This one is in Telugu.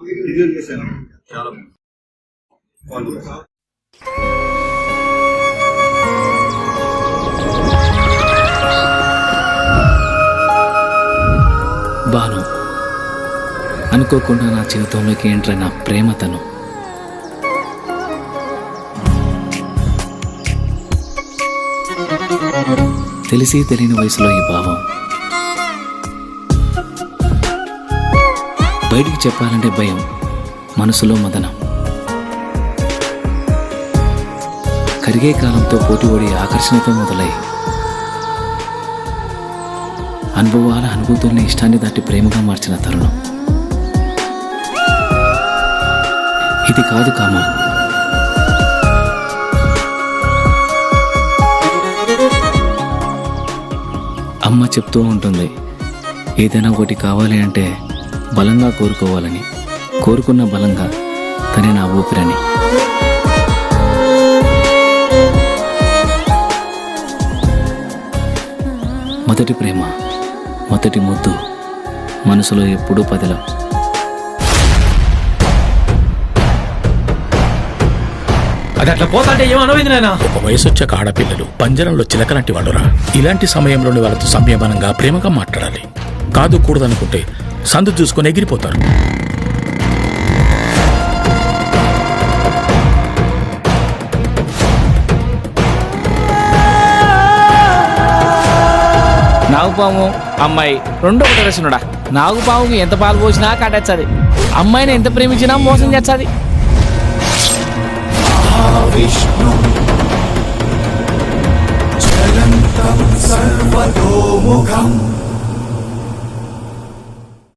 చాలా బాను అనుకోకుండా నా జీవితంలోకి ఏంట్రా నా ప్రేమతను. తెలిసి తెలియని వయసులో ఈ భావం బయటికి చెప్పాలంటే భయం, మనసులో మదనం. కరిగే కాలంతో పోటీపడి ఆకర్షణతో మొదలై అనుభవాల అనుభూతుల్ని ఇష్టాన్ని దాటి ప్రేమగా మార్చిన తరుణం ఇది కాదు కామా. అమ్మ చెప్తూ ఉంటుంది, ఏదైనా ఒకటి కావాలి అంటే బలంగా కోరుకోవాలని, కోరుకున్న బలంగా తనే నా ఊపిరని. మొదటి ప్రేమ, మొదటి ముద్దు మనసులో ఎప్పుడూ పదిలం. అది అట్లా పోతాంటే ఏమనమైంది నాయనా? ఒక వయసు వచ్చాక ఆడపిల్లలు పంజరంలో చిలకలాంటి వాళ్ళురా. ఇలాంటి సమయంలోని వాళ్ళతో సంయమనంగా ప్రేమగా మాట్లాడాలి. కాదు కూడదనుకుంటే సందు చూసుకొని ఎగిరిపోతారు. నాగుపాము అమ్మాయి రెండు ఒకటి రసునుడా. నాగుపాముకి ఎంత పాలు పోసినా కట్టచ్చది, అమ్మాయిని ఎంత ప్రేమించినా మోసం చేస్తుంది. విష్ణు చలంతం సర్వతోముఖం